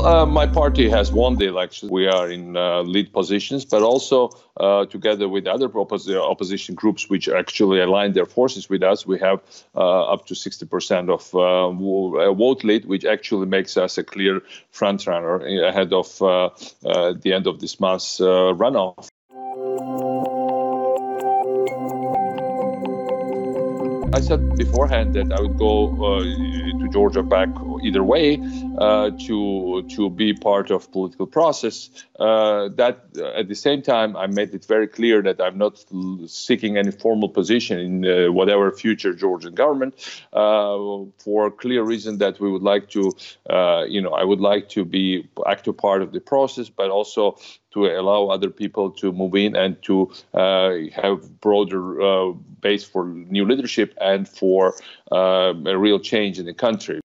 My party has won the election. We are in lead positions, but also together with other opposition groups which actually align their forces with us, we have up to 60% of vote lead, which actually makes us a clear front runner ahead of the end of this month's runoff. I said beforehand that I would go to Georgia back either way to be part of political process. That at the same time, I made it very clear that I'm not seeking any formal position in whatever future Georgian government for a clear reason that we would like to, I would like to be active part of the process, but also to allow other people to move in and to have broader base for new leadership and for a real change in the country.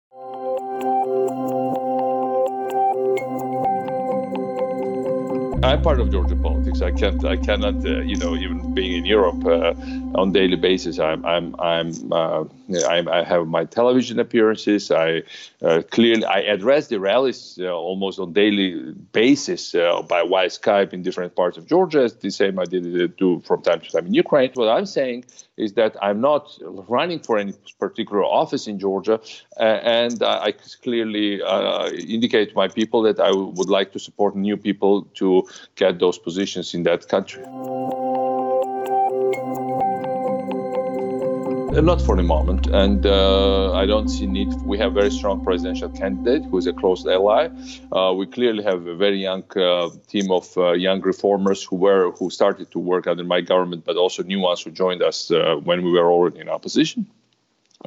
I'm part of Georgian politics. I cannot, even being in Europe on daily basis. I have my television appearances. I address the rallies almost on daily basis via Skype in different parts of Georgia. The same I did do from time to time in Ukraine. What I'm saying is that I'm not running for any particular office in Georgia, and I clearly indicate to my people that I would like to support new people to get those positions in that country. Not for the moment, and I don't see need. We have a very strong presidential candidate who is a close ally. We clearly have a very young team of young reformers who started to work under my government, but also new ones who joined us when we were already in opposition.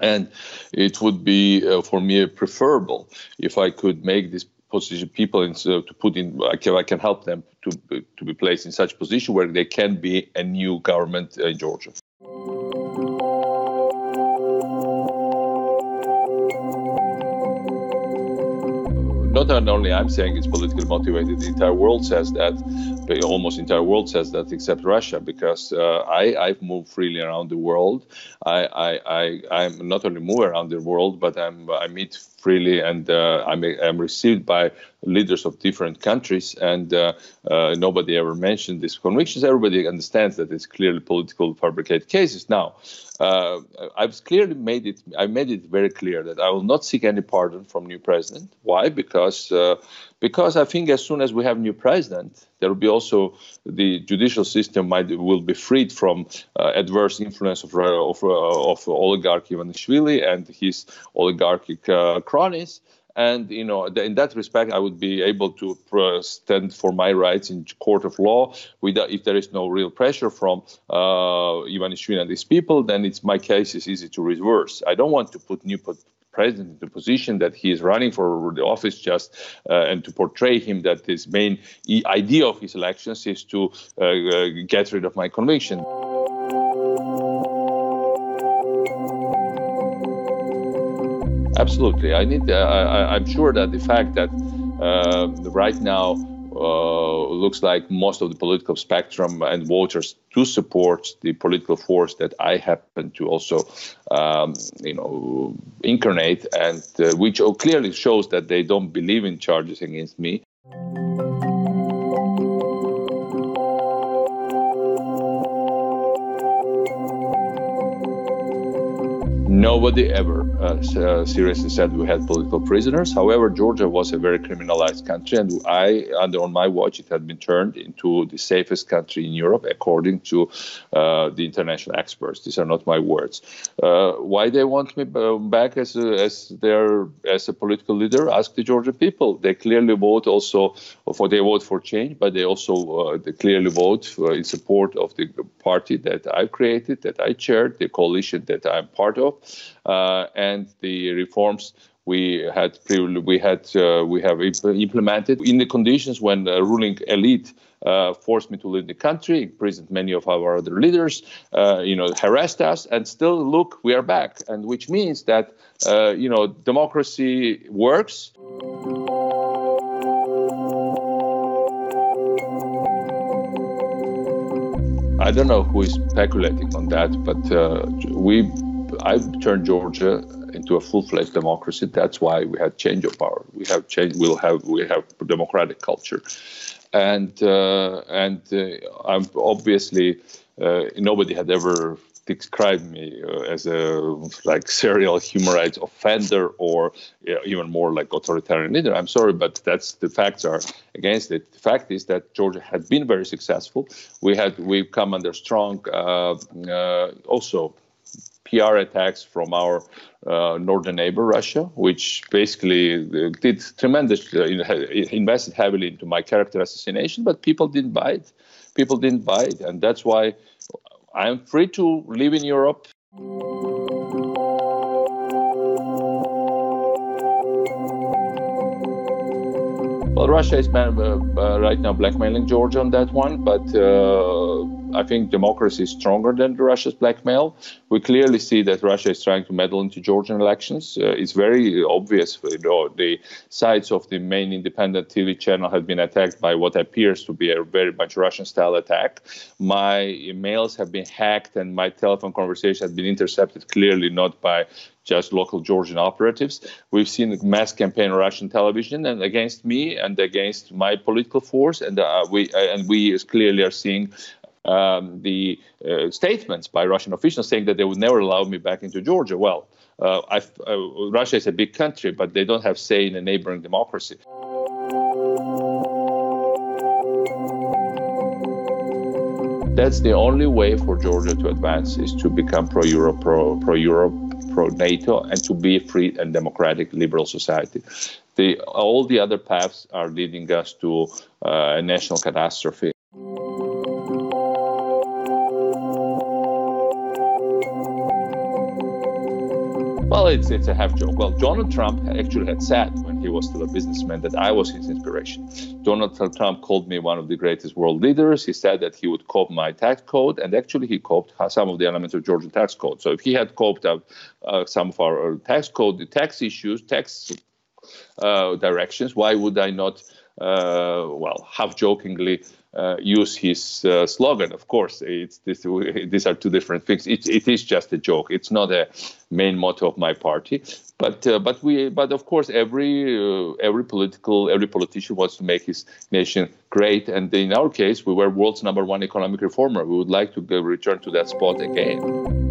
And it would be for me preferable if I could make this position people to put in. I can help them to be placed in such position where they can be a new government in Georgia. Not only I'm saying it's politically motivated, the entire world says that, almost the entire world says that except Russia, because I've moved freely around the world. I'm not only move around the world, but I meet freely, and I'm received by leaders of different countries, and nobody ever mentioned these convictions. Everybody understands that it's clearly political fabricated cases. Now, I've clearly made it very clear that I will not seek any pardon from new president. Why? Because I think as soon as we have new president, there will be also the judicial system will be freed from adverse influence of oligarch Saakashvili and his oligarchic cronies. And, in that respect, I would be able to stand for my rights in court of law. If there is no real pressure from Saakashvili and these people, then my case is easy to reverse. I don't want to put new president in the position that he is running for the office and to portray him that his main idea of his elections is to get rid of my conviction. Absolutely. I'm sure that the fact that right now looks like most of the political spectrum and voters do support the political force that I happen to also, incarnate, and which clearly shows that they don't believe in charges against me. Nobody ever seriously said we had political prisoners. However, Georgia was a very criminalized country, and on my watch, it had been turned into the safest country in Europe, according to the international experts. These are not my words. Why they want me back as a political leader? Ask the Georgian people. They clearly vote for change, but they also they clearly vote in support of the party that I created, that I chaired, the coalition that I'm part of. And the reforms we have implemented in the conditions when the ruling elite forced me to leave the country, imprisoned many of our other leaders, harassed us, and still look, we are back, and which means that democracy works. I don't know who is speculating on that, but I've turned Georgia into into a full-fledged democracy. That's why we had change of power. We have change. We have democratic culture, and I'm obviously nobody had ever described me as a serial human rights offender or even more like authoritarian leader. I'm sorry, but the facts are against it. The fact is that Georgia had been very successful. We've come under strong also PR attacks from our northern neighbor, Russia, which basically did invested heavily into my character assassination, but people didn't buy it. People didn't buy it, and that's why I'm free to live in Europe. Well, Russia is right now blackmailing Georgia on that one, but I think democracy is stronger than Russia's blackmail. We clearly see that Russia is trying to meddle into Georgian elections. It's very obvious. The sites of the main independent TV channel have been attacked by what appears to be a very much Russian-style attack. My emails have been hacked, and my telephone conversation has been intercepted. Clearly, not by just local Georgian operatives. We've seen a mass campaign on Russian television and against me and against my political force, and we clearly are seeing the statements by Russian officials saying that they would never allow me back into Georgia. Well, Russia is a big country, but they don't have say in a neighboring democracy. That's the only way for Georgia to advance, is to become pro-Europe, pro-NATO, and to be a free and democratic liberal society. All the other paths are leading us to a national catastrophe. Well, it's a half joke. Well, Donald Trump actually had said when he was still a businessman that I was his inspiration. Donald Trump called me one of the greatest world leaders. He said that he would cope my tax code, and actually he coped some of the elements of Georgian tax code. So if he had coped up some of our tax code, the tax issues, tax directions, why would I not, half-jokingly use his slogan? Of course, these are two different things. It is just a joke. It's not a main motto of my party. But of course, every politician wants to make his nation great. And in our case, we were world's #1 economic reformer. We would like to return to that spot again.